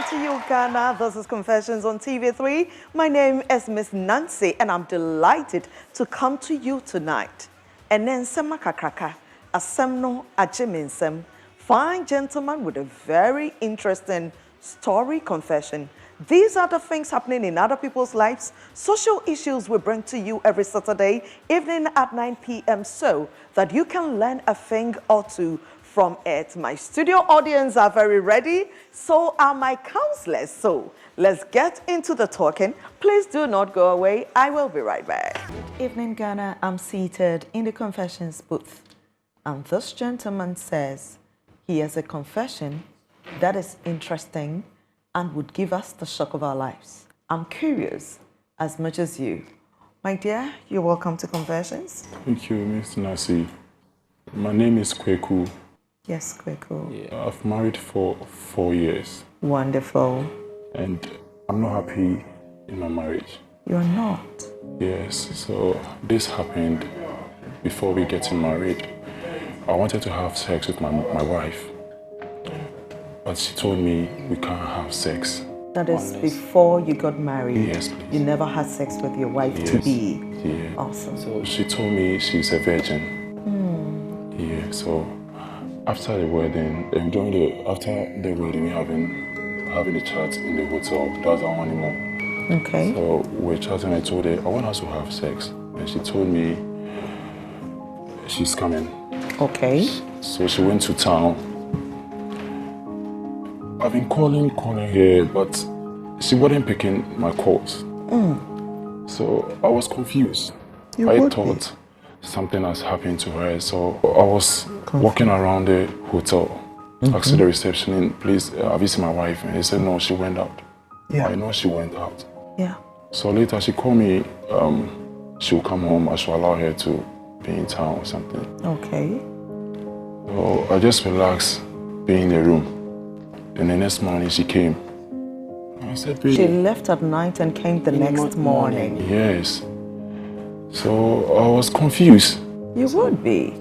to you, Ghana. This is Confessions on TV3. My name is Miss Nancy, and I'm delighted to come to you tonight. And then Sema Kakraka, a semno ajiminsem, fine gentleman with a very interesting story confession. These are the things happening in other people's lives, social issues we bring to you every Saturday evening at 9 p.m. so that you can learn a thing or two from it. My studio audience are very ready, so are my counselors. So let's get into the talking. Please do not go away. I will be right back. Evening, Ghana. I'm seated in the confessions booth. And this gentleman says he has a confession that is interesting and would give us the shock of our lives. I'm curious as much as you. My dear, you're welcome to Confessions. Thank you, Miss Nancy. My name is Kweku. Yes, Kweku. Yeah. I've married for 4 years. Wonderful. And I'm not happy in my marriage. You're not? Yes, so this happened before we getting married. I wanted to have sex with my wife. But she told me we can't have sex. That is before you got married? Yes, please. You never had sex with your wife to be? Yeah. Awesome. So she told me she's a virgin. Yeah, so after the wedding, after the wedding, having a chat in the hotel. That was our honeymoon. Okay. So we're chatting. I told her I want us to have sex, and she told me she's coming. Okay. So she went to town. I've been calling her, but she wasn't picking my calls. So I was confused. I thought something has happened to her. So I was walking around the hotel, asking the receptionist, please, have you seen my wife? And he said, no, she went out. Yeah. I know she went out. Yeah. So later she called me, she'll come home, I should allow her to be in town or something. Okay. So I just relaxed, being in the room. And the next morning she came. I said, baby. She left at night and came the next morning. Yes. So I was confused. You would be.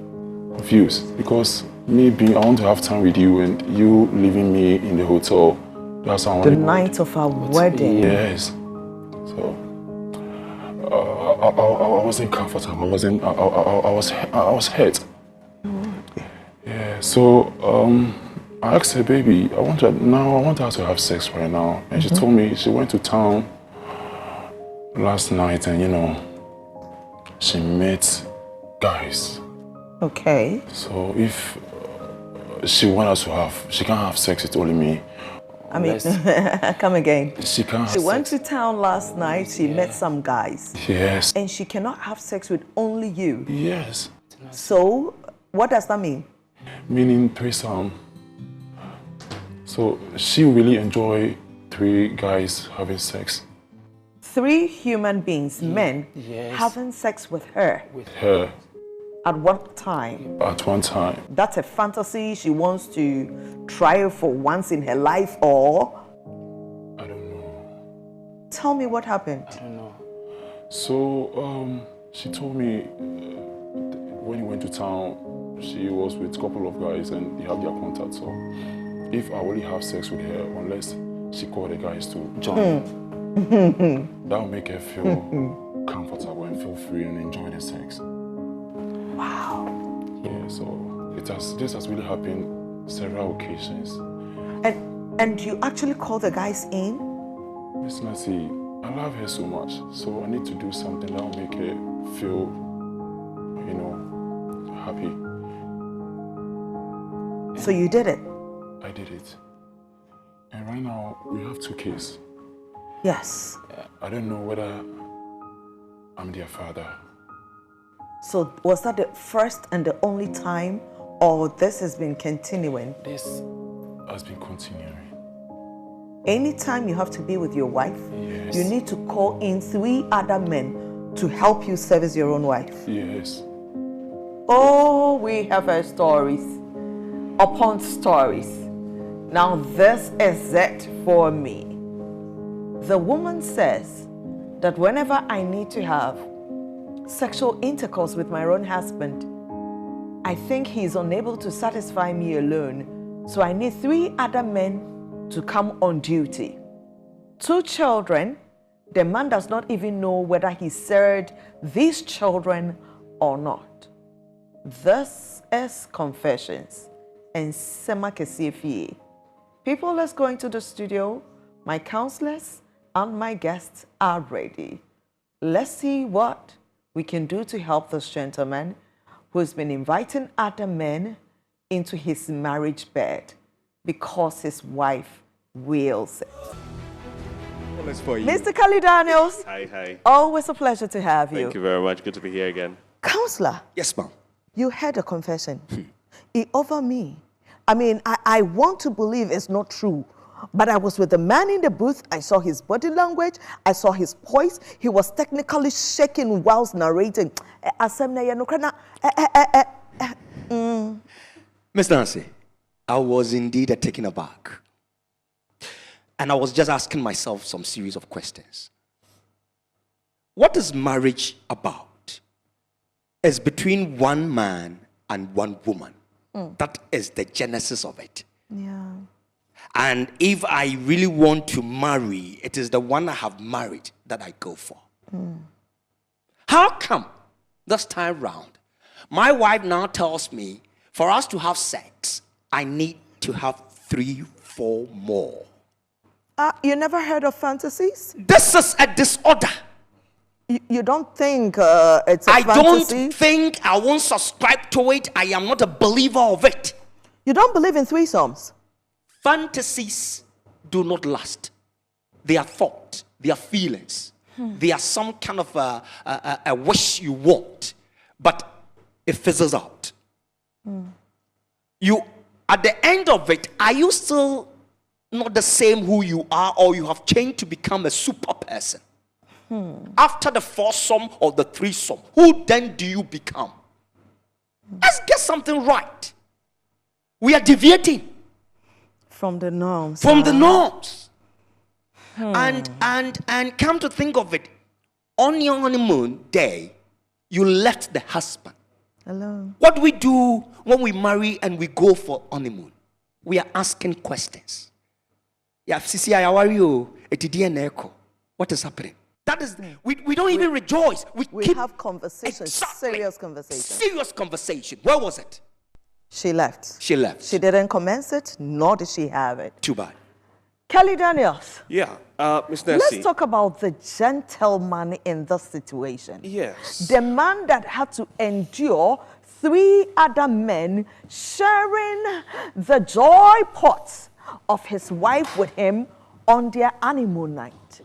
Confused. Because I want to have time with you and you leaving me in the hotel. That's how the night of our wedding. Yes. So I wasn't comfortable. I was hurt. Yeah. So I asked her, baby, I want her to have sex right now. And she told me she went to town last night and, she met guys. Okay. So if she wants us to she can't have sex with only me. I mean, come again. She can't. She went to town last night, she met some guys. Yes. And she cannot have sex with only you. Yes. So, what does that mean? Meaning threesome. So she really enjoyed 3 guys having sex. 3 human beings, men, having sex with her. With her. At what time? At one time. That's a fantasy she wants to try for once in her life, or? I don't know. Tell me what happened. I don't know. So she told me when he went to town, she was with a couple of guys and they have their contact. So if I only have sex with her, unless she called the guys to join, that will make her feel comfortable and feel free and enjoy the sex. Wow. Yeah, so this has really happened several occasions. And you actually call the guys in? Miss Nancy, I love her so much, so I need to do something that will make her feel, happy. So you did it? I did it. And right now, we have 2 kids. Yes. I don't know whether I'm their father. So was that the first and the only time, or this has been continuing? This has been continuing. Anytime you have to be with your wife, yes, you need to call in 3 other men to help you service your own wife. Yes. Oh, we have our stories upon stories. Now this is it for me. The woman says that whenever I need to have sexual intercourse with my own husband, I think he's unable to satisfy me alone, so I need 3 other men to come on duty. 2 children, the man does not even know whether he served these children or not. This is Confessions and Sema Kesefie. People, let's go into the studio. My counselors and my guests are ready. Let's see what we can do to help this gentleman who's been inviting other men into his marriage bed because his wife wills it. For you. Mr. Kelly Daniels. Hi. Always a pleasure to have you. Thank you very much. Good to be here again. Counselor. Yes, ma'am. You heard a confession. It over me. I mean, I want to believe it's not true. But I was with the man in the booth. I saw his body language. I saw his voice. He was technically shaking whilst narrating. Miss Nancy, I was indeed taken aback. And I was just asking myself some series of questions. What is marriage about? It's between one man and one woman. That is the genesis of it. Yeah. And if I really want to marry, it is the one I have married that I go for. How come this time round, my wife now tells me for us to have sex, I need to have 3, 4 more? You never heard of fantasies? This is a disorder. You don't think it's a fantasy? I don't think I won't subscribe to it. I am not a believer of it. You don't believe in threesomes? Fantasies do not last. They are thought. They are feelings. They are some kind of a wish you want, but it fizzles out. You, at the end of it, are you still not the same who you are, or you have changed to become a super person? After the foursome or the threesome, who then do you become? Let's get something right. We are deviating from the norms. From the norms. And come to think of it, on your honeymoon day, you left the husband alone. What do we do when we marry and we go for honeymoon? We are asking questions. Yeah, Sisi, how are you? What is happening? That is, we don't even rejoice. We have conversations, exactly, serious conversations. Serious conversation. Where was it? She left. She left. She didn't commence it, nor did she have it. Too bad. Kelly Daniels. Yeah, Miss Nancy. Let's talk about the gentleman in this situation. Yes. The man that had to endure 3 other men sharing the joy pot of his wife with him on their honeymoon night.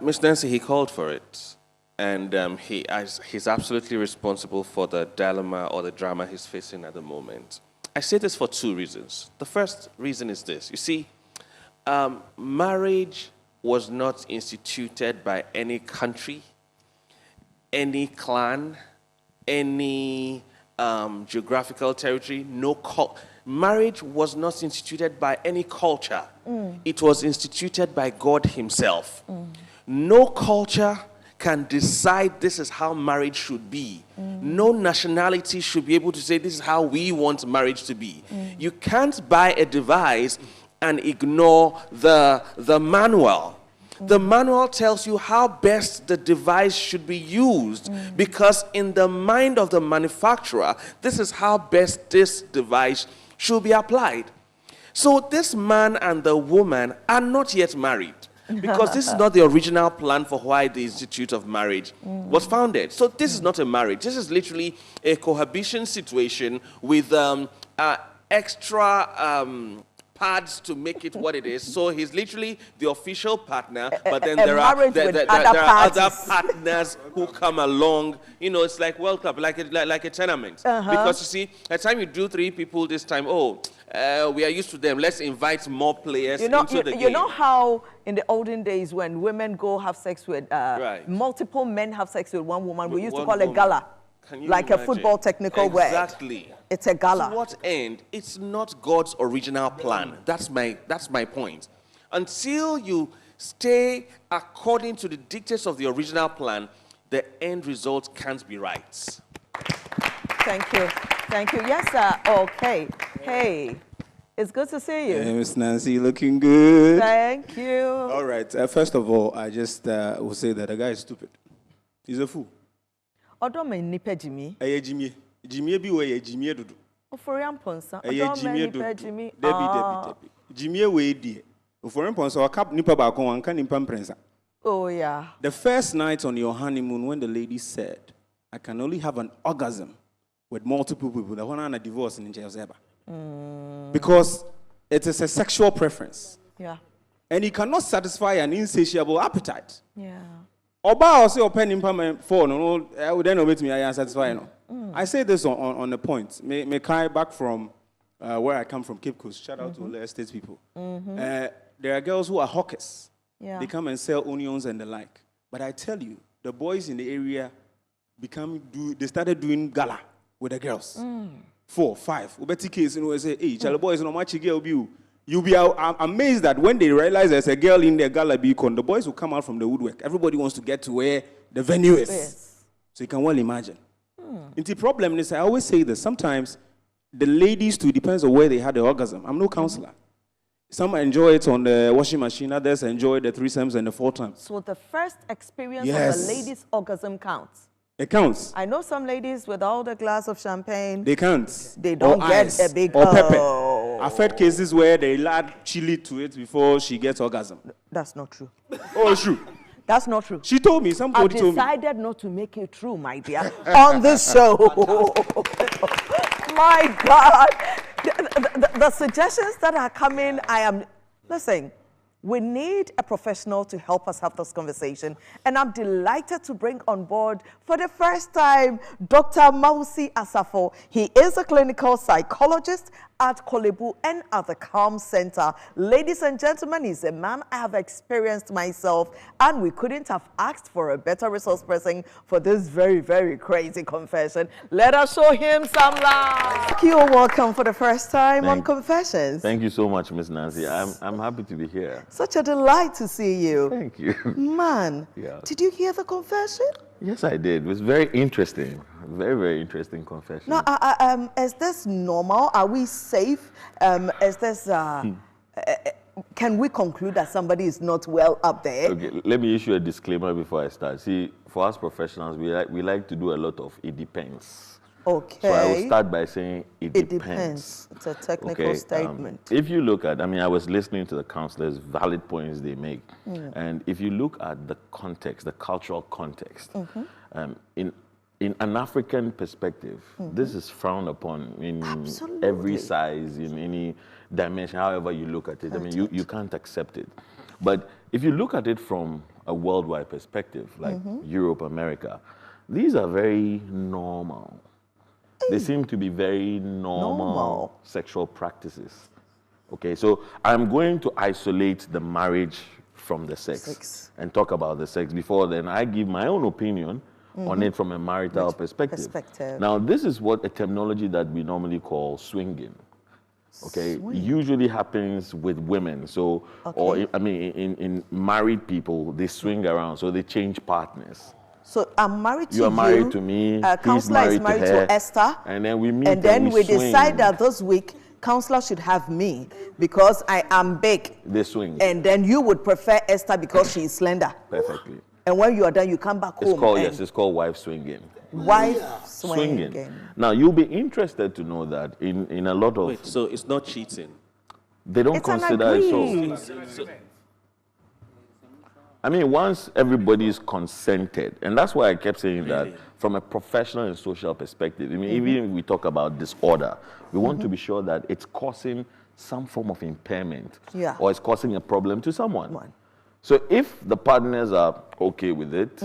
Miss Nancy, he called for it. And he's absolutely responsible for the dilemma or the drama he's facing at the moment. I say this for 2 reasons. The first reason is this. You see, marriage was not instituted by any country, any clan, any geographical territory, marriage was not instituted by any culture. It was instituted by God himself. No culture can decide this is how marriage should be. No nationality should be able to say this is how we want marriage to be. You can't buy a device and ignore the manual. The manual tells you how best the device should be used, because in the mind of the manufacturer, this is how best this device should be applied. So this man and the woman are not yet married, because this is not the original plan for why the Institute of Marriage was founded. So this is not a marriage. This is literally a cohabitation situation with extra pads to make it what it is. So he's literally the official partner, but then there are other partners who come along. You know, it's like World Cup, like a tournament. Because you see, at the time you do 3 people this time, we are used to them. Let's invite more players into the game. You know how in the olden days when women go have sex with, multiple men have sex with one woman, we used to call it gala. Like a football technical word. Exactly. It's a gala. To what end? It's not God's original plan. That's my point. Until you stay according to the dictates of the original plan, the end result can't be right. Thank you. Thank you. Yes, sir. Okay. Hey, It's good to see you. Hey, Miss Nancy, looking good. Thank you. All right. First of all, I just will say that the guy is stupid. He's a fool. Odome nipa Jimmy. Jimmy. Jimmy be where Jimmy do. Oforian ponsa. Jimmy nipa Jimmy. Debbie. Jimmy way die. Oforian ponsa wakap nipa ba kon wanka nipa prensa. Oh yeah. The first night on your honeymoon when the lady said, I can only have an orgasm with multiple people. The one on a divorce in Jezeba. Because it is a sexual preference. Yeah. And it cannot satisfy an insatiable appetite. Yeah. Oba also open impairment for no, I would then obey me. I am satisfied. No, I say this on a point. May Kai back from where I come from, Cape Coast. Shout out to all the estate people. There are girls who are hawkers. Yeah. They come and sell onions and the like. But I tell you, the boys in the area they started doing gala with the girls. 4, 5. Ubeti case, you know, say, hey, Charlie boys, no much girl be. You'll be amazed that when they realize there's a girl in their gala beacon, the boys will come out from the woodwork. Everybody wants to get to where the venue is. Yes. So you can well imagine. The problem is, I always say this, sometimes the ladies too depends on where they had the orgasm. I'm no counselor. Some enjoy it on the washing machine, others enjoy the threesomes and the 4 times. So the first experience of a lady's orgasm counts. It counts. I know some ladies with all the glass of champagne. They can't. They don't get ice, a big or pepper. I've heard cases where they add chili to it before she gets orgasm. That's not true. Oh, it's true. That's not true. She told me. Somebody told me. I decided not to make it true, my dear, on this show. My God. The suggestions that are coming, listen, we need a professional to help us have this conversation. And I'm delighted to bring on board, for the first time, Dr. Mausi Asafo. He is a clinical psychologist at Kolebu and at the Calm Center. Ladies and gentlemen, he's a man I have experienced myself, and we couldn't have asked for a better resource person for this very, very crazy confession. Let us show him some love. You're welcome for the first time on Confessions. Thank you so much, Miss Nancy. I'm happy to be here. Such a delight to see you. Thank you. Man, did you hear the confession? Yes, I did. It was very interesting. Very, very interesting confession. Now, is this normal? Are we safe? Is this, can we conclude that somebody is not well up there? Okay, let me issue a disclaimer before I start. See, for us professionals, we like to do a lot of it depends. Okay. So I will start by saying it depends. It's a technical statement. If you look at, I was listening to the counselors' valid points they make. And if you look at the context, the cultural context, in an African perspective, this is frowned upon in every size, in any dimension, however you look at it. You can't accept it. But if you look at it from a worldwide perspective, like Europe, America, these are very normal. They seem to be very normal sexual practices. Okay, so I'm going to isolate the marriage from the sex and talk about the sex. Before then, I give my own opinion on it from a marital perspective. Now, this is what a terminology that we normally call swinging. Okay, usually happens with women. So, or in married people, they swing around, so they change partners. So I'm married to you. You are married to me. Counselor is married to Esther. And then we meet and then we swing. decide that this week, Counselor should have me because I am big. They swing. And then you would prefer Esther because she is slender. Perfectly. And when you are done, you come back home. It's called wife swinging. Wife swinging. Now, you'll be interested to know that in a lot of... Wait, so it's not cheating? They don't consider it so. Once everybody is consented, and that's why I kept saying that from a professional and social perspective, even if we talk about disorder, we want to be sure that it's causing some form of impairment or it's causing a problem to someone. So if the partners are okay with it,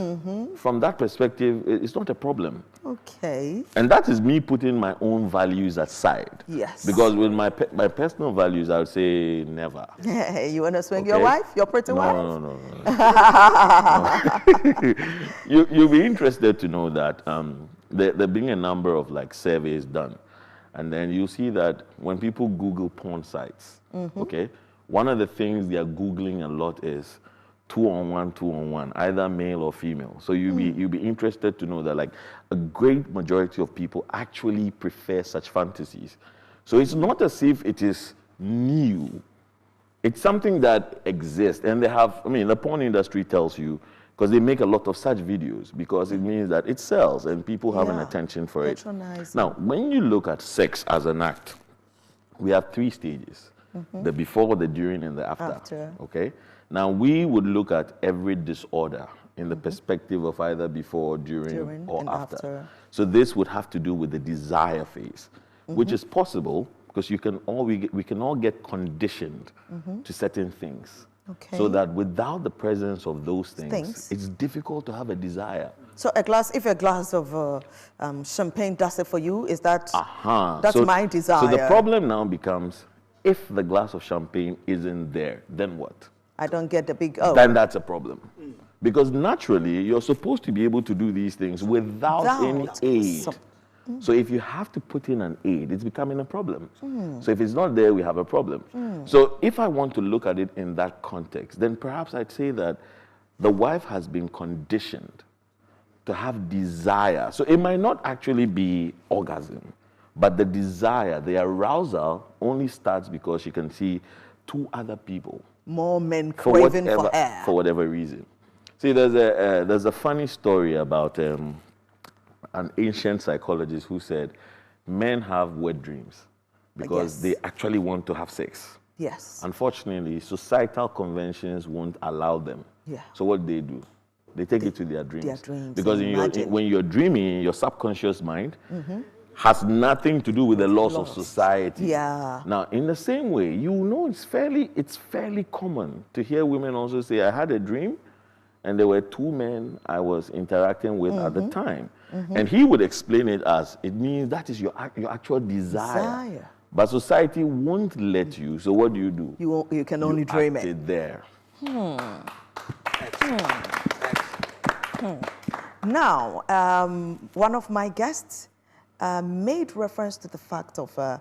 from that perspective, it's not a problem. Okay. And that is me putting my own values aside. Yes. Because with my personal values, I would say never. You want to swing your wife, your pretty wife? No. You'll be interested to know that there being a number of surveys done. And then you see that when people Google porn sites, okay, one of the things they are Googling a lot is 2-on-1, either male or female. So you'll be interested to know that a great majority of people actually prefer such fantasies. So it's not as if it is new. It's something that exists, and they have, I mean, the porn industry tells you, because they make a lot of such videos, because it means that it sells and people have an attention for it. Now, when you look at sex as an act, we have 3 stages, the before, the during, and the after. Okay? Now, we would look at every disorder in the perspective of either before, during or after. So this would have to do with the desire phase, which is possible because you can all, we can all get conditioned to certain things. So that without the presence of those things, it's difficult to have a desire. So if a glass of champagne does it for you, is that, that's my desire? So the problem now becomes, if the glass of champagne isn't there, then what? I don't get the big Then that's a problem. Because naturally, you're supposed to be able to do these things without any aid. So if you have to put in an aid, it's becoming a problem. So if it's not there, we have a problem. So if I want to look at it in that context, then perhaps I'd say that the wife has been conditioned to have desire. So it might not actually be orgasm, but the desire, the arousal only starts because she can see 2 other people. More men craving for her. For whatever reason. See, there's a funny story about an ancient psychologist who said men have wet dreams because they actually want to have sex. Yes. Unfortunately, societal conventions won't allow them. So what do? They take it to their dreams. Because when you're dreaming, your subconscious mind has nothing to do with the laws of society. Now, in the same way, you know it's fairly common to hear women also say, I had a dream, and there were 2 men I was interacting with at the time. And he would explain it as, it means that is your actual desire. But society won't let you, so what do? You can only dream it. There. Now, one of my guests made reference to the fact of her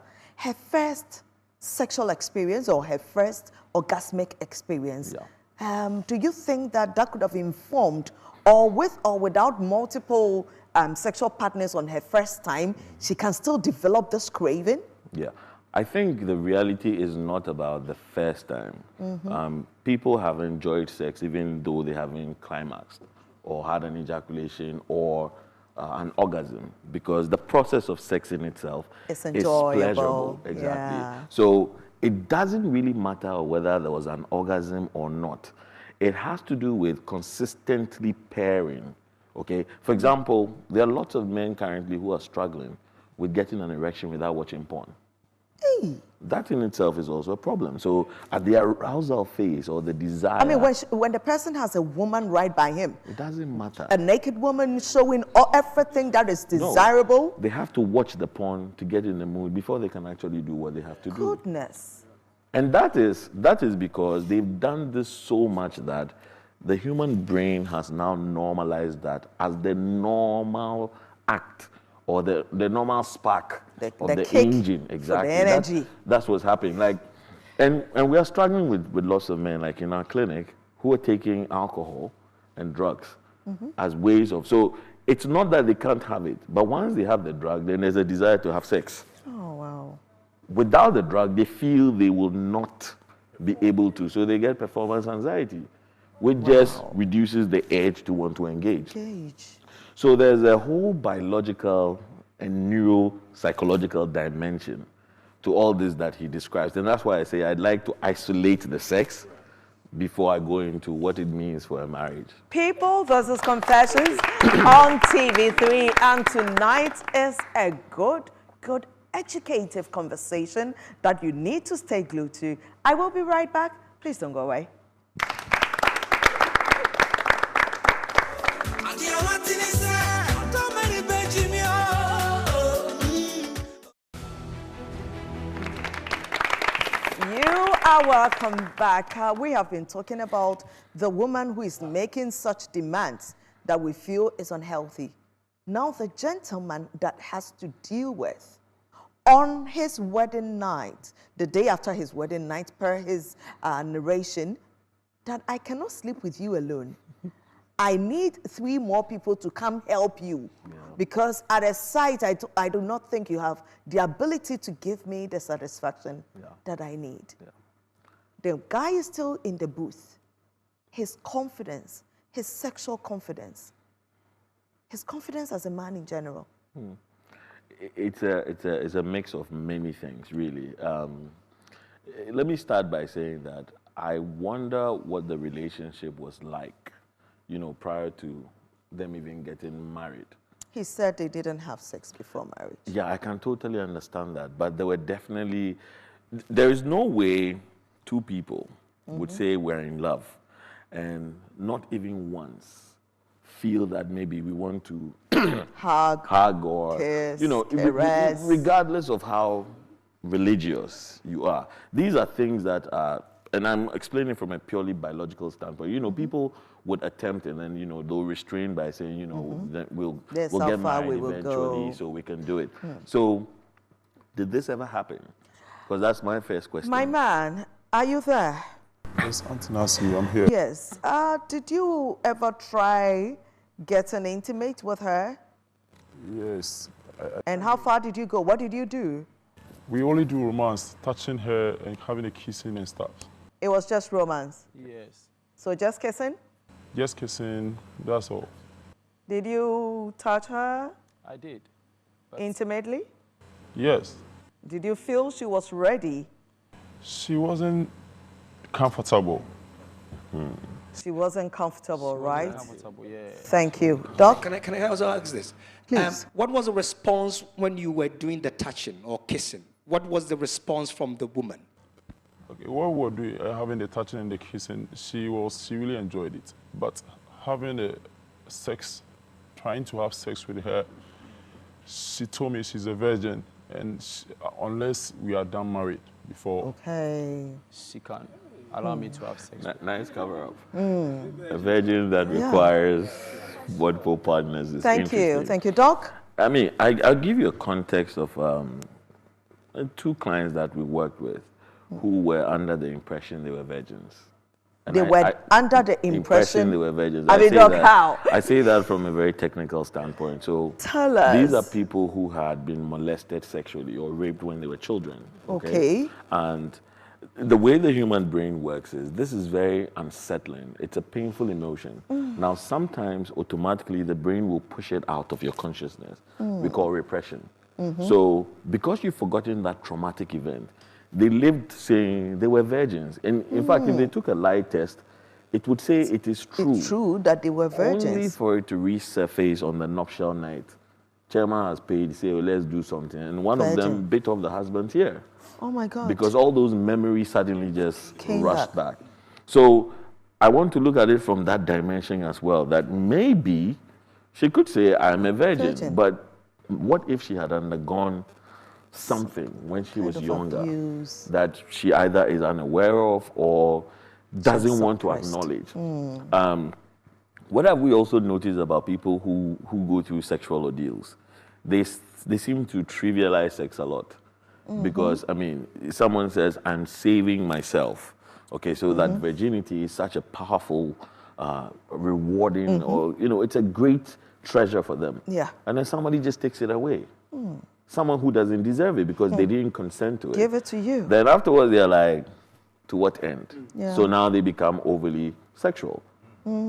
first sexual experience or her first orgasmic experience. Do you think that could have informed, or with or without multiple sexual partners on her first time, she can still develop this craving? I think the reality is not about the first time. People have enjoyed sex even though they haven't climaxed or had an ejaculation or an orgasm, because the process of sex in itself is pleasurable. So it doesn't really matter whether there was an orgasm or not. It has to do with consistently pairing. Okay, for example, there are lots of men currently who are struggling with getting an erection without watching porn. That in itself is also a problem. So at the arousal phase or the desire... I mean, when the person has a woman right by him... It doesn't matter. A naked woman showing everything that is desirable... No, they have to watch the porn to get in the mood before they can actually do what they have to do. Goodness. And that is because they've done this so much that the human brain has now normalized that as the normal act or the normal spark of the engine. Exactly. The energy. That's what's happening. Like, and we are struggling with lots of men, like in our clinic, who are taking alcohol and drugs as ways of... So it's not that they can't have it, but once they have the drug, then there's a desire to have sex. Oh, wow. Without the drug, they feel they will not be able to. So they get performance anxiety, which just reduces the edge to want to engage. So there's a whole biological and neuropsychological dimension to all this that he describes. And that's why I say I'd like to isolate the sex before I go into what it means for a marriage. People versus Confessions on TV3. And tonight is a good educative conversation that you need to stay glued to. I will be right back. Please don't go away. You are welcome back. We have been talking about the woman who is making such demands that we feel is unhealthy. Now the gentleman that has to deal with on his wedding night, the day after his wedding night, per his narration, that I cannot sleep with you alone. I need 3 more people to come help you. Because at a site, I do not think you have the ability to give me the satisfaction that I need. Yeah. The guy is still in the booth. His confidence, his sexual confidence, his confidence as a man in general. It's a mix of many things, really. Let me start by saying that I wonder what the relationship was like, prior to them even getting married. He said they didn't have sex before marriage. Yeah, I can totally understand that. But there is no way two people would say we're in love and not even once feel that maybe we want to hug or, kiss, caress. Regardless of how religious you are. These are things that are, and I'm explaining from a purely biological standpoint. People would attempt and then, they'll restrain by saying, that we'll get married eventually so we can do it. So did this ever happen? Because that's my first question. My man, are you there? Yes, Auntie Nancy, I'm here. Yes. Did you ever try getting intimate with her? Yes. And how far did you go? What did you do? We only do romance, touching her and having a kissing and stuff. It was just romance? Yes. So just kissing? Just kissing, that's all. Did you touch her? I did. Intimately? Yes. Did you feel she was ready? She wasn't comfortable. She wasn't comfortable, right? Comfortable, yeah. Thank you. Doc? Can I also ask this? Please. What was the response when you were doing the touching or kissing? What was the response from the woman? Okay, what we were doing, having the touching and the kissing, she really enjoyed it. But having trying to have sex with her, she told me she's a virgin, and unless we are done married before. Okay. She can't allow me to have sex. Nice cover up. A virgin that requires multiple partners is Thank you, Doc. I mean, I'll give you a context of 2 clients that we worked with who were under the impression they were virgins. And they were under the impression they were virgins. I mean, Doc, how? I say that from a very technical standpoint. So tell us. These are people who had been molested sexually or raped when they were children. Okay. And the way the human brain works is this is very unsettling. It's a painful emotion. Now, sometimes automatically the brain will push it out of your consciousness. We call repression. So because you've forgotten that traumatic event, they lived saying they were virgins. And in fact, if they took a lie test, it would say it is true. It's true that they were virgins. Only for it to resurface on the nuptial night. Chairman has paid, say, oh, let's do something. And one of them bit off the husband's ear. Oh my God. Because all those memories suddenly just rushed back. So I want to look at it from that dimension as well, that maybe she could say, I'm a virgin. But what if she had undergone something when she was younger that she either is unaware of or doesn't want to acknowledge? What have we also noticed about people who go through sexual ordeals? They seem to trivialize sex a lot. Because, I mean, someone says, I'm saving myself. Okay, so that virginity is such a powerful, rewarding, or, it's a great treasure for them. Yeah. And then somebody just takes it away. Someone who doesn't deserve it because they didn't consent to it. Give it to you. Then afterwards, they're like, to what end? So now they become overly sexual.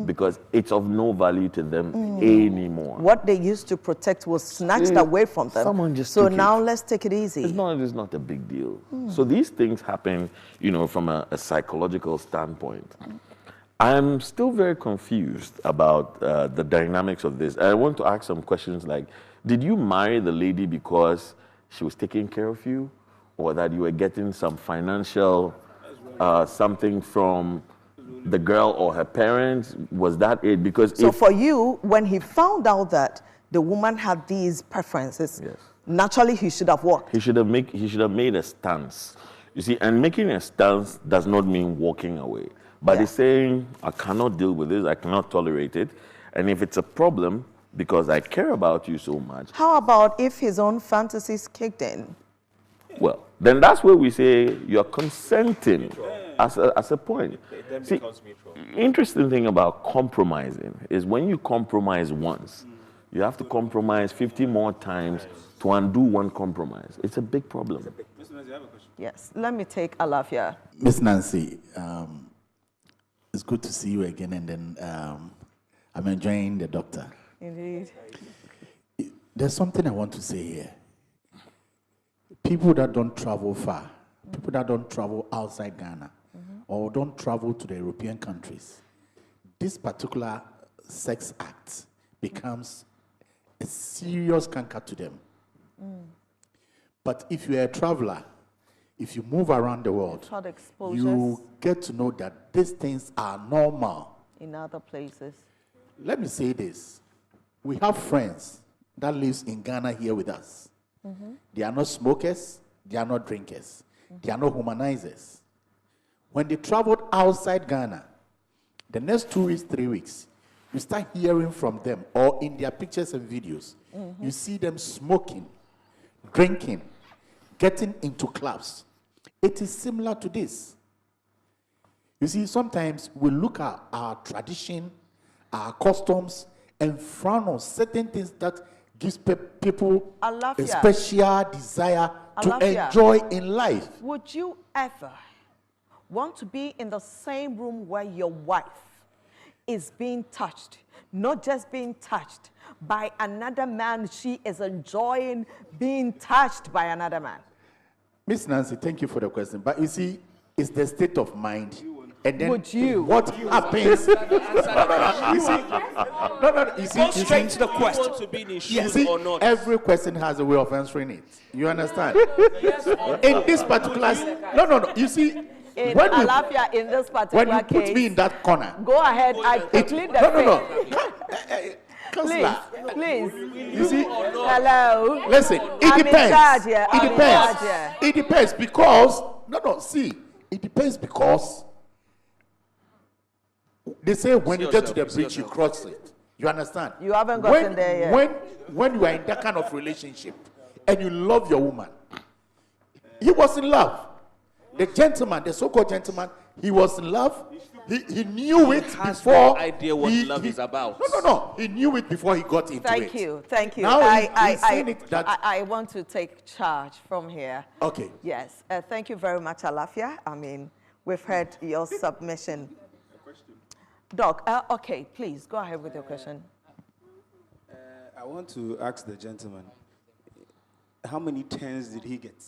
Because it's of no value to them anymore. What they used to protect was snatched away from them. Someone just so now let's take it easy. It's not a big deal. So these things happen, from a psychological standpoint. I'm still very confused about the dynamics of this. I want to ask some questions like, did you marry the lady because she was taking care of you? Or that you were getting some financial something from the girl or her parents? Was that it? Because so for you, when he found out that the woman had these preferences, naturally he should have walked. He should have made a stance. You see, and making a stance does not mean walking away. But it's saying, I cannot deal with this, I cannot tolerate it. And if it's a problem, because I care about you so much. How about if his own fantasies kicked in? Well, then that's where we say you're consenting as a point. See, interesting thing about compromising is when you compromise once, You have to compromise 50 more times to undo one compromise. It's a big problem. Mr. Nancy, I have a question. Yes, let me take Alafia. Miss Nancy, it's good to see you again, and then I'm enjoying the doctor. Indeed. There's something I want to say here. People that don't travel far, people that don't travel outside Ghana, or don't travel to the European countries, this particular sex act becomes a serious canker to them. But if you're a traveler, if you move around the world, you get to know that these things are normal. In other places. Let me say this. We have friends that lives in Ghana here with us. They are not smokers, they are not drinkers, they are not humanizers. When they traveled outside Ghana, the next 2 weeks, 3 weeks, you start hearing from them, or in their pictures and videos, you see them smoking, drinking, getting into clubs. It is similar to this. You see, sometimes we look at our tradition, our customs, and frown on certain things that gives people a special desire to enjoy in life. Would you ever want to be in the same room where your wife is being touched, not just being touched by another man, she is enjoying being touched by another man? Miss Nancy, thank you for the question. But you see, it's the state of mind. And then would you? What happens? You see, Go straight to the question. Want to be in his shoes you see, or not? every question has a way of answering it. You understand? In this particular, no. You see, In when Alafia, in this when particular you put case, me in that corner, go ahead, I plead the no. Please, please. You see, Hello. listen, it I'm depends. in charge here. It I'm in depends. charge here. It depends because see, it depends because they say when you get to the bridge, you cross it. You understand? You haven't gotten there yet. When you are in that kind of relationship and you love your woman, he was in love. The gentleman, the so-called gentleman, he was in love. He knew it before. No idea what love is about. No. He knew it before he got into it. Thank you. Now I want to take charge from here. Okay. Yes. Thank you very much, Alafia. I mean, we've heard your submission. Doc, okay, please go ahead with your question. I want to ask the gentleman, how many turns did he get?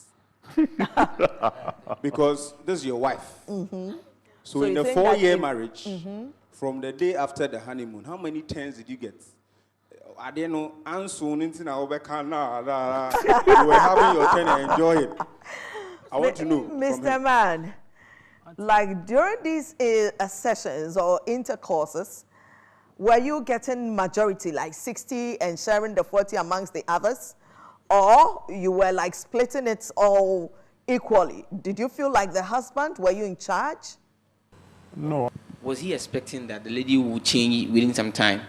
Because this is your wife. So in the 4-year marriage, from the day after the honeymoon, how many turns did you get? I didn't know. You were having your turn and enjoy it. I want to know. Mr. Man, like during these sessions or intercourses, were you getting majority, like 60 and sharing the 40 amongst the others? Or you were like splitting it all equally? Did you feel like the husband? Were you in charge? No. Was he expecting that the lady would change within some time?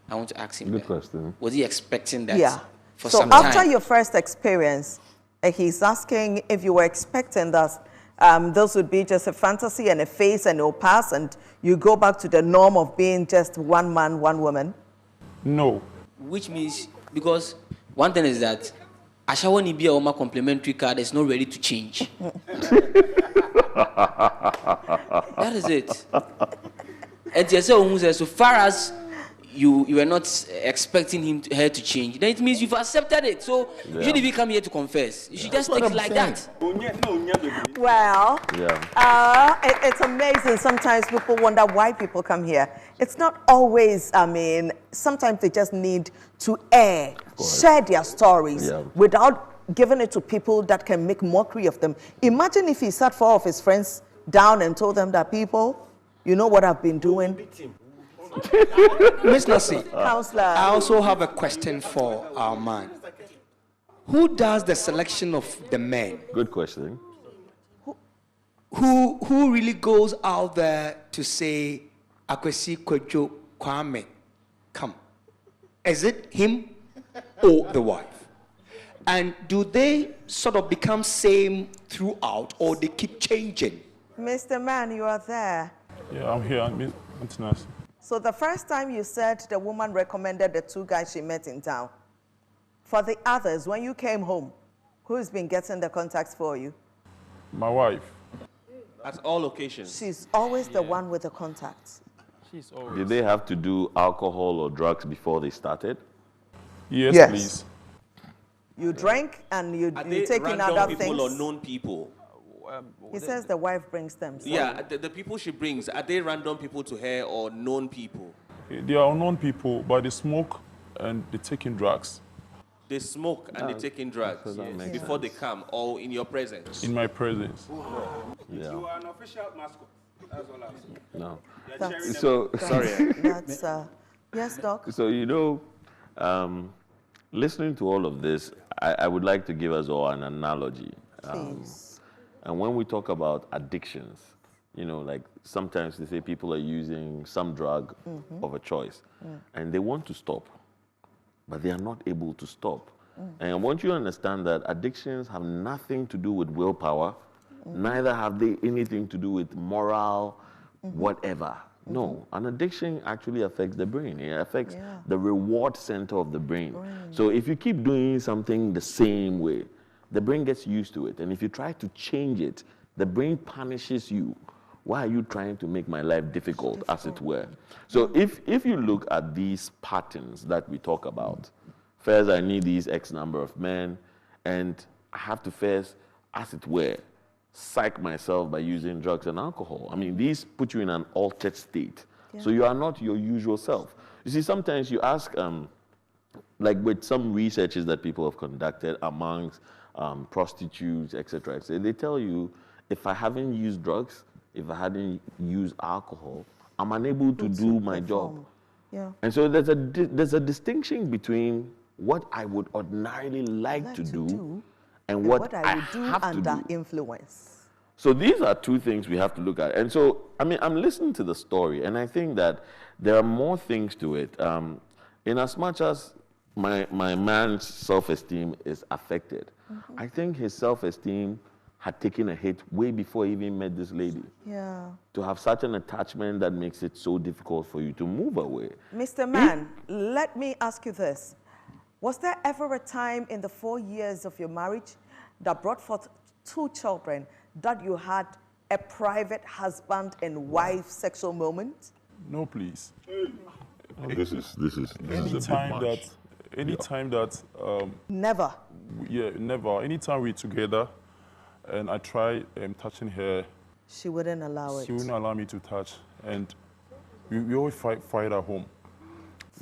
I want to ask him. Good question. Was he expecting that for so some time? After your first experience, he's asking if you were expecting that those would be just a fantasy and a phase and it'll pass and you go back to the norm of being just one man, one woman? No. Which means, because one thing is that Ashawa Nibi Oma complimentary card is not ready to change. That is it. And so far as you were not expecting her to change, then it means you've accepted it. So you shouldn't even come here to confess. You should just take it like that. Well, it's amazing. Sometimes people wonder why people come here. It's not always, I mean, sometimes they just need to share their stories without giving it to people that can make mockery of them. Imagine if he sat 4 of his friends down and told them that people, you know what I've been doing? Miss Nancy, Counselor. I also have a question for our man. Who does the selection of the men? Good question. Who really goes out there to say, Akwesi Kwejo Kwame, come? Is it him or the wife? And do they sort of become same throughout or they keep changing? Mr. Man, you are there. Yeah, I'm here, Auntie Nancy. So the first time you said the woman recommended the 2 guys she met in town. For the others, when you came home, who's been getting the contacts for you? My wife. At all occasions. She's always the one with the contacts. She's always. Did they have to do alcohol or drugs before they started? Yes, please. You drank and you taking random other people things? Or known people? He says the wife brings them. So. Yeah, the people she brings, are they random people to her or known people? They are unknown people, but they smoke and they take in drugs. They smoke and they take in drugs before they come, or in your presence? In my presence. Yeah. You are an official mascot. That's all I'm saying. No. Sorry. That's, yes, Doc? So, you know, listening to all of this, I would like to give us all an analogy. Please. And when we talk about addictions, you know, like sometimes they say people are using some drug of a choice and they want to stop, but they are not able to stop. And I want you to understand that addictions have nothing to do with willpower, neither have they anything to do with moral, whatever. No, an addiction actually affects the brain. It affects the reward center of the brain. So if you keep doing something the same way, the brain gets used to it. And if you try to change it, the brain punishes you. Why are you trying to make my life difficult, as it were? So if you look at these patterns that we talk about, first I need these X number of men, and I have to first, as it were, psych myself by using drugs and alcohol. I mean, these put you in an altered state. So you are not your usual self. You see, sometimes you ask, like with some researches that people have conducted amongst prostitutes, etc., they tell you, if I haven't used drugs, if I hadn't used alcohol, I'm unable to do my job. Yeah. And so there's a distinction between what I would ordinarily like to do and what I would do have under to do. Influence. So these are two things we have to look at. And so, I mean, I'm listening to the story, and I think that there are more things to it. In as much as my man's self-esteem is affected, I think his self-esteem had taken a hit way before he even met this lady. Yeah. To have such an attachment that makes it so difficult for you to move away. Mr. Man, let me ask you this. Was there ever a time in the 4 years of your marriage that brought forth 2 children that you had a private husband and wife sexual moment? No, please. This is Anytime that Never. Yeah, never. Anytime we're together and I try touching her, she wouldn't allow it. She wouldn't allow me to touch, and we always fight at home.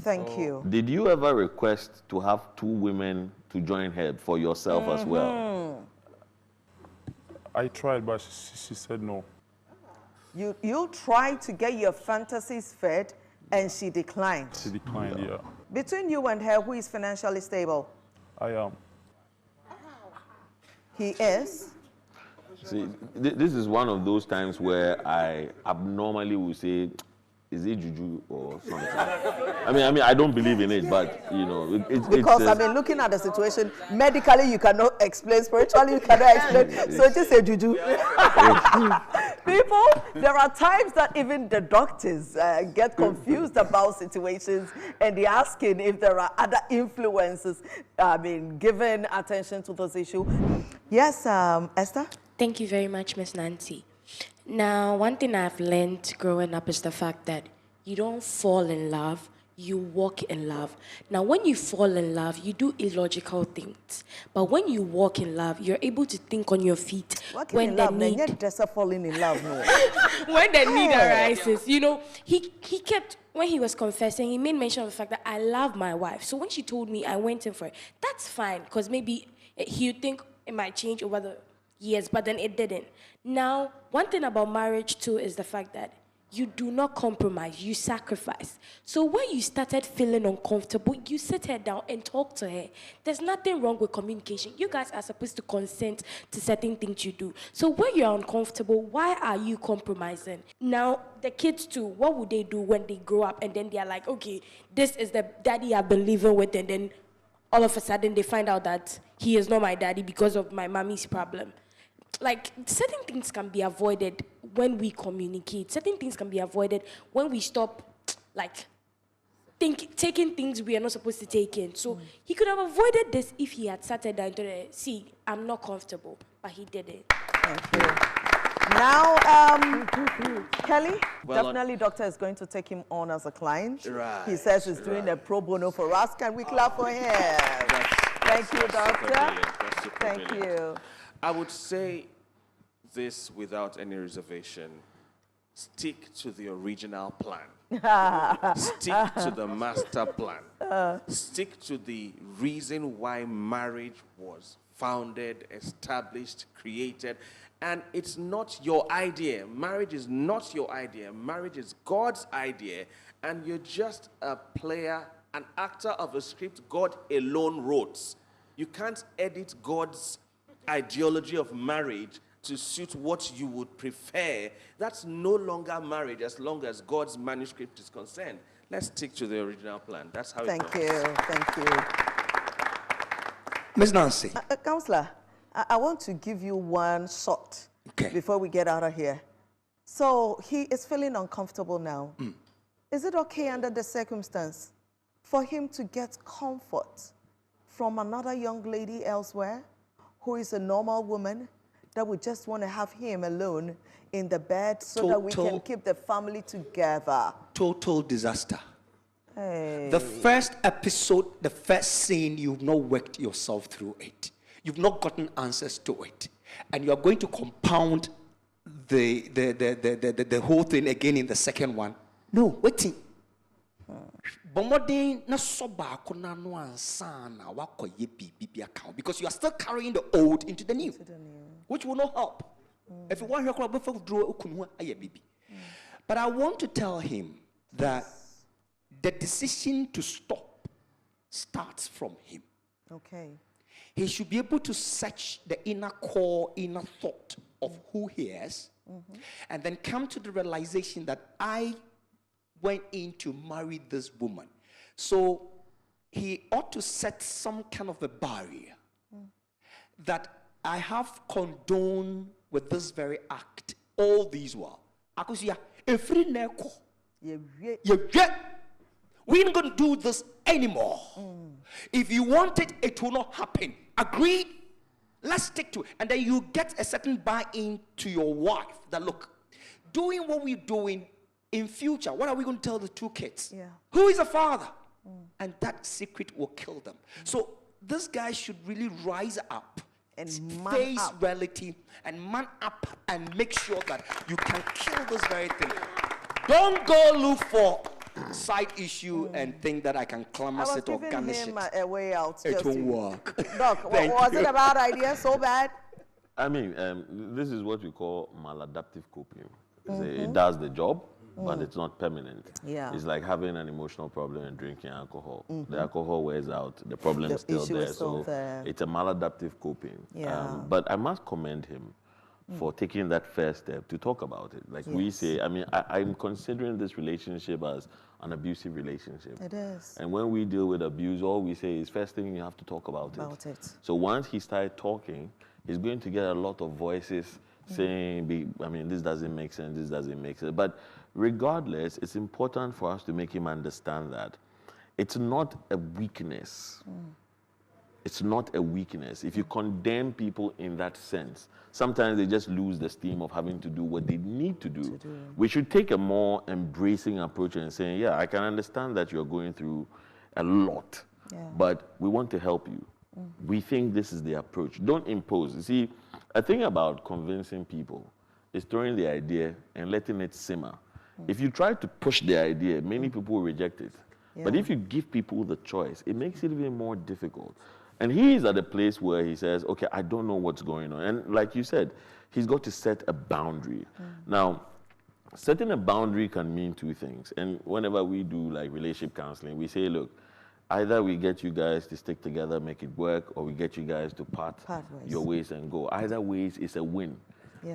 Thank you. Did you ever request to have 2 women to join her for yourself as well? I tried, but she said no. You tried to get your fantasies fed, and she declined. She declined, yeah. Between you and her, who is financially stable? I am. He is? See, this is one of those times where I abnormally will say, is it juju or something? I mean, I don't believe in it, but you know, because I mean, looking at the situation, medically you cannot explain, spiritually you cannot explain. So just say juju. People, there are times that even the doctors get confused about situations, and they're asking if there are other influences. I mean, giving attention to this issue. Yes, Esther. Thank you very much, Miss Nancy. Now, one thing I've learned growing up is the fact that you don't fall in love, you walk in love. Now, when you fall in love, you do illogical things. But when you walk in love, you're able to think on your feet. When the need... falling in love, no. When the need arises. You know, he kept, when he was confessing, he made mention of the fact that I love my wife. So when she told me, I went in for it. That's fine, because maybe he'd think it might change over the years, but then it didn't. Now, one thing about marriage too is the fact that you do not compromise, you sacrifice. So when you started feeling uncomfortable, you sit her down and talk to her. There's nothing wrong with communication. You guys are supposed to consent to certain things you do. So when you're uncomfortable, why are you compromising? Now, the kids too, what would they do when they grow up and then they're like, okay, this is the daddy I've been living with, and then all of a sudden they find out that he is not my daddy because of my mommy's problem. Like, certain things can be avoided when we communicate. Certain things can be avoided when we stop, like taking things we are not supposed to take in. So he could have avoided this if he had sat down to see, I'm not comfortable, but he didn't. Thank you. Now, Kelly, definitely doctor is going to take him on as a client. Right. He says he's doing a pro bono for us. Can we clap for him? Thank you, doctor. Thank you. I would say this without any reservation. Stick to the original plan. Stick to the master plan. Stick to the reason why marriage was founded, established, created. And it's not your idea. Marriage is not your idea. Marriage is God's idea. And you're just a player, an actor of a script God alone wrote. You can't edit God's ideology of marriage to suit what you would prefer. That's no longer marriage as long as God's manuscript is concerned. Let's stick to the original plan. That's how it goes. Thank you. Ms. Nancy. Counselor, I want to give you one shot before we get out of here. So he is feeling uncomfortable now. Is it okay under the circumstance for him to get comfort from another young lady elsewhere who is a normal woman that would just want to have him alone in the bed so that we can keep the family together? Total disaster. Hey. The first episode, the first scene, you've not worked yourself through it. You've not gotten answers to it. And you're going to compound the whole thing again in the second one. No, waiting. Because you are still carrying the old into the new, which will not help. If you want to but I want to tell him that the decision to stop starts from him. Okay. He should be able to search the inner core, inner thought of who he is, and then come to the realization that I went in to marry this woman. So he ought to set some kind of a barrier that I have condoned with this very act all these while. We ain't going to do this anymore. If you want it, it will not happen. Agreed? Let's stick to it. And then you get a certain buy-in to your wife that, look, doing what we're doing in future, what are we going to tell the two kids? Who is a father? And that secret will kill them. So this guy should really rise up and face reality and man up and make sure that you can kill this very thing. Don't go look for side issue and think that I can clamor it or garnish it. A way out. It won't work. Doc, was it a bad idea? So bad? I mean, this is what we call maladaptive coping. It does the job, but it's not permanent. It's like having an emotional problem and drinking alcohol. The alcohol wears out, the problem is still there. So it's a maladaptive coping. But I must commend him for taking that first step to talk about it. Like we say, I mean, I'm considering this relationship as an abusive relationship. It is. And when we deal with abuse, all we say is first thing you have to talk about it. So once he started talking, he's going to get a lot of voices saying, I mean, this doesn't make sense, this doesn't make sense. But regardless, it's important for us to make him understand that it's not a weakness. It's not a weakness. If you condemn people in that sense, sometimes they just lose the steam of having to do what they need to do. We should take a more embracing approach and saying, yeah, I can understand that you're going through a lot, but we want to help you. We think this is the approach. Don't impose. You see, a thing about convincing people is throwing the idea and letting it simmer. If you try to push the idea, many people will reject it. But if you give people the choice, it makes it even more difficult. And he is at a place where he says, okay, I don't know what's going on. And like you said, he's got to set a boundary. Now, setting a boundary can mean two things. And whenever we do like relationship counseling, we say, look, either we get you guys to stick together, make it work, or we get you guys to part your ways and go. Either ways is a win.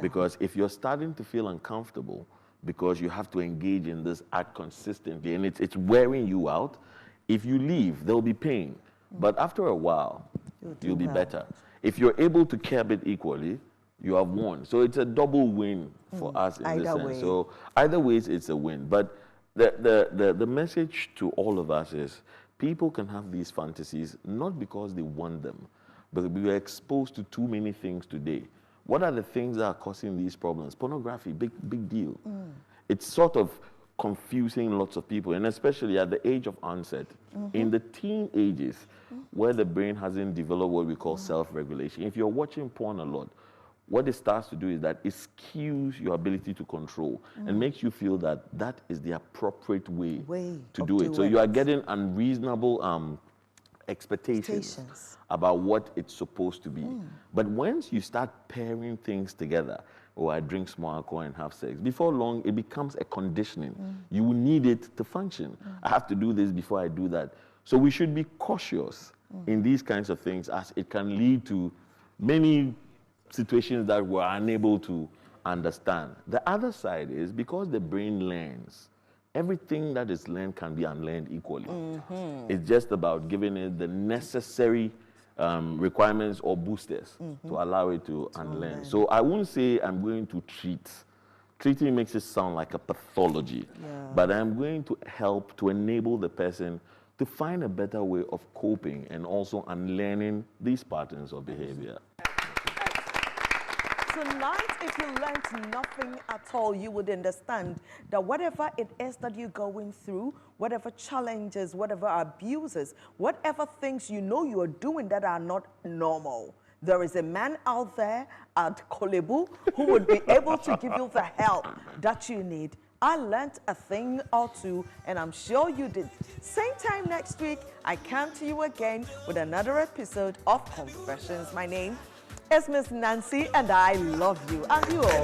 Because if you're starting to feel uncomfortable because you have to engage in this act consistently and it's wearing you out, if you leave, there'll be pain. But after a while, you'll be better. If you're able to curb it equally, you have won. So it's a double win for us in this sense. So either ways, it's a win. But The message to all of us is people can have these fantasies not because they want them, but we are exposed to too many things today. What are the things that are causing these problems? Pornography, big deal. It's sort of confusing lots of people, and especially at the age of onset, in the teen ages, where the brain hasn't developed what we call self-regulation. If you're watching porn a lot, what it starts to do is that it skews your ability to control and makes you feel that that is the appropriate way to do it. So you are getting unreasonable expectations about what it's supposed to be. But once you start pairing things together, I drink small alcohol and have sex, before long it becomes a conditioning. You will need it to function. I have to do this before I do that. So we should be cautious in these kinds of things, as it can lead to many situations that we're unable to understand. The other side is because the brain learns, everything that is learned can be unlearned equally. It's just about giving it the necessary requirements or boosters to allow it to unlearn. So I won't say I'm going to treat. Treating makes it sound like a pathology, but I'm going to help to enable the person to find a better way of coping and also unlearning these patterns of behavior. Tonight, if you learned nothing at all, you would understand that whatever it is that you're going through, whatever challenges, whatever abuses, whatever things you know you are doing that are not normal, there is a man out there at Kolebu who would be able to give you the help that you need. I learned a thing or two, and I'm sure you did. Same time next week, I come to you again with another episode of Confessions. My name is Miss Nancy, and I love you. And you all.